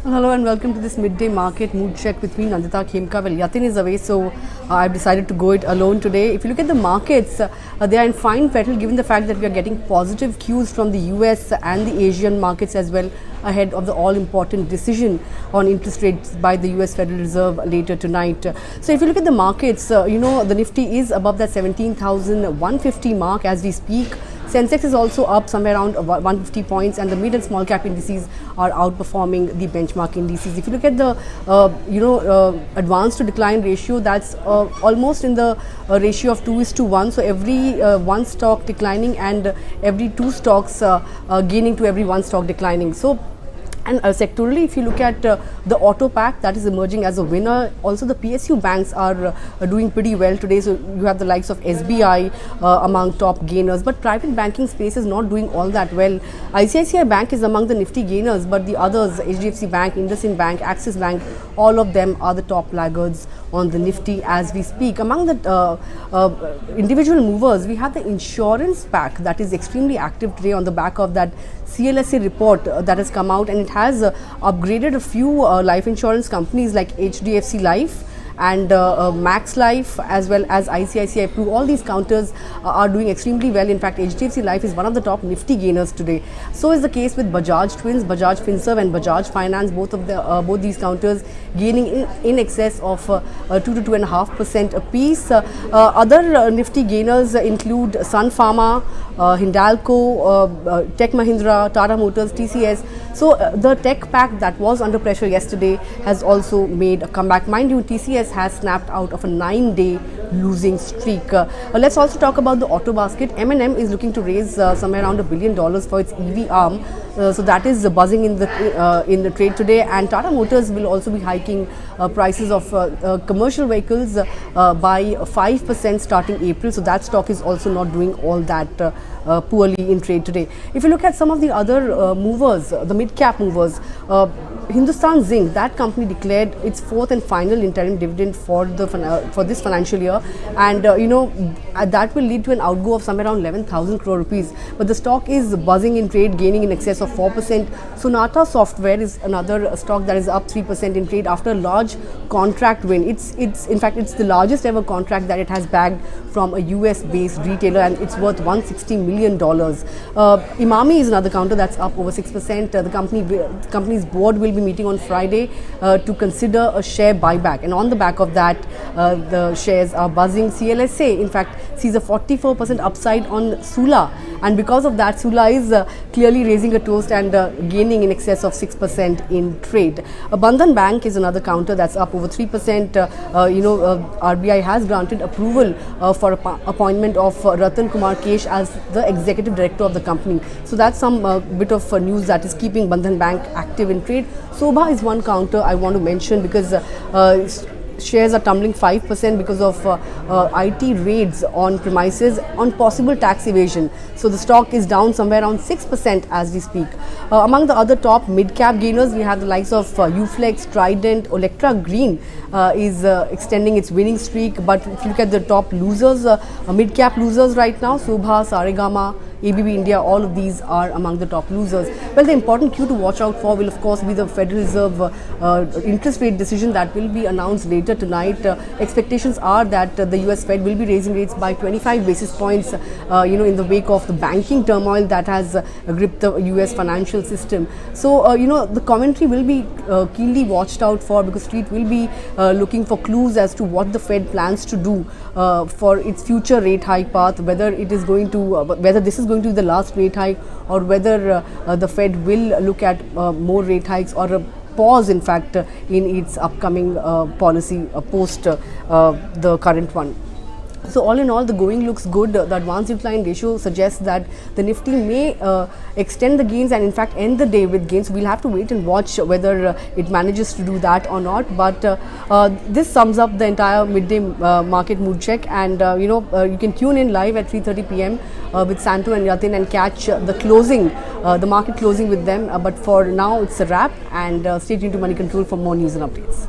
Well, hello and welcome to this midday market mood check with me, Nandita Khemka. Well, Yatin is away, so I've decided to go it alone today. If you look at the markets, they are in fine fettle given the fact that we are getting positive cues from the US and the Asian markets as well ahead of the all-important decision on interest rates by the US Federal Reserve later tonight. So if you look at the markets, the Nifty is above that 17,150 mark as we speak. Sensex is also up somewhere around 150 points, and the mid and small cap indices are outperforming the benchmark indices. If you look at the advance to decline ratio, that's almost in the ratio of 2:1. So every one stock declining and every two stocks gaining to every one stock declining. So. And sectorally, if you look at the auto pack, that is emerging as a winner. Also, the PSU banks are doing pretty well today. So you have the likes of SBI among top gainers, but private banking space is not doing all that well. ICICI Bank is among the Nifty gainers, but the others, HDFC Bank, IndusInd Bank, Axis Bank, all of them are the top laggards on the Nifty as we speak. Among the individual movers, we have the insurance pack that is extremely active today on the back of that CLSA report that has come out, and it has upgraded a few life insurance companies like HDFC Life and Max Life as well as ICICI Pru. All these counters are doing extremely well. In fact, HDFC Life is one of the top Nifty gainers today. So is the case with Bajaj twins, Bajaj Finserv and Bajaj Finance. Both these counters gaining in excess of 2 to 2.5% apiece. Other Nifty gainers include Sun Pharma, Hindalco, Tech Mahindra, Tata Motors, TCS. So the tech pack that was under pressure yesterday has also made a comeback. Mind you, TCS has snapped out of a 9-day losing streak. Let's also talk about the auto basket. M&M is looking to raise somewhere around $1 billion for its EV arm. So that is buzzing in the trade today. And Tata Motors will also be hiking prices of commercial vehicles by 5% starting April. So that stock is also not doing all that poorly in trade today. If you look at some of the other movers, the mid-cap movers, Hindustan Zinc, that company declared its fourth and final interim dividend for this financial year, and that will lead to an outgo of somewhere around 11,000 crore rupees. But the stock is buzzing in trade, gaining in excess of 4%. Sonata Software is another stock that is up 3% in trade after a large contract win. It's in fact it's the largest ever contract that it has bagged from a US-based retailer, and it's worth $160 million. Imami is another counter that's up over 6%. The company's board will be meeting on Friday to consider a share buyback, and on the back of that the shares are buzzing. CLSA in fact sees a 44% upside on Sula, and because of that Sula is clearly raising a toast and gaining in excess of 6% in trade. Bandhan Bank is another counter that's up over 3%. RBI has granted approval for appointment of Ratan Kumar Kesh as the executive director of the company. So that's some bit of news that is keeping Bandhan Bank active in trade. Sobha is one counter I want to mention because shares are tumbling 5% because of IT raids on premises on possible tax evasion. So the stock is down somewhere around 6% as we speak. Among the other top mid-cap gainers, we have the likes of Uflex, Trident, Electra Green is extending its winning streak. But if you look at the top losers, mid-cap losers right now, Subha, Saregama, ABB India, all of these are among the top losers. Well, the important cue to watch out for will of course be the Federal Reserve interest rate decision that will be announced later tonight. Expectations are that the US Fed will be raising rates by 25 basis points, in the wake of the banking turmoil that has gripped the US financial system. So, the commentary will be keenly watched out for, because Street will be looking for clues as to what the Fed plans to do for its future rate hike path, whether it is going to, whether this is going to be the last rate hike, or whether the Fed will look at more rate hikes, or a pause in fact in its upcoming policy post the current one. So all in all, the going looks good. The advance decline ratio suggests that the Nifty may extend the gains and in fact end the day with gains. We'll have to wait and watch whether it manages to do that or not. But this sums up the entire midday market mood check, and you can tune in live at 3:30 p.m. With Santu and Yatin and catch the closing, the market closing with them. But for now, it's a wrap, and stay tuned to Moneycontrol for more news and updates.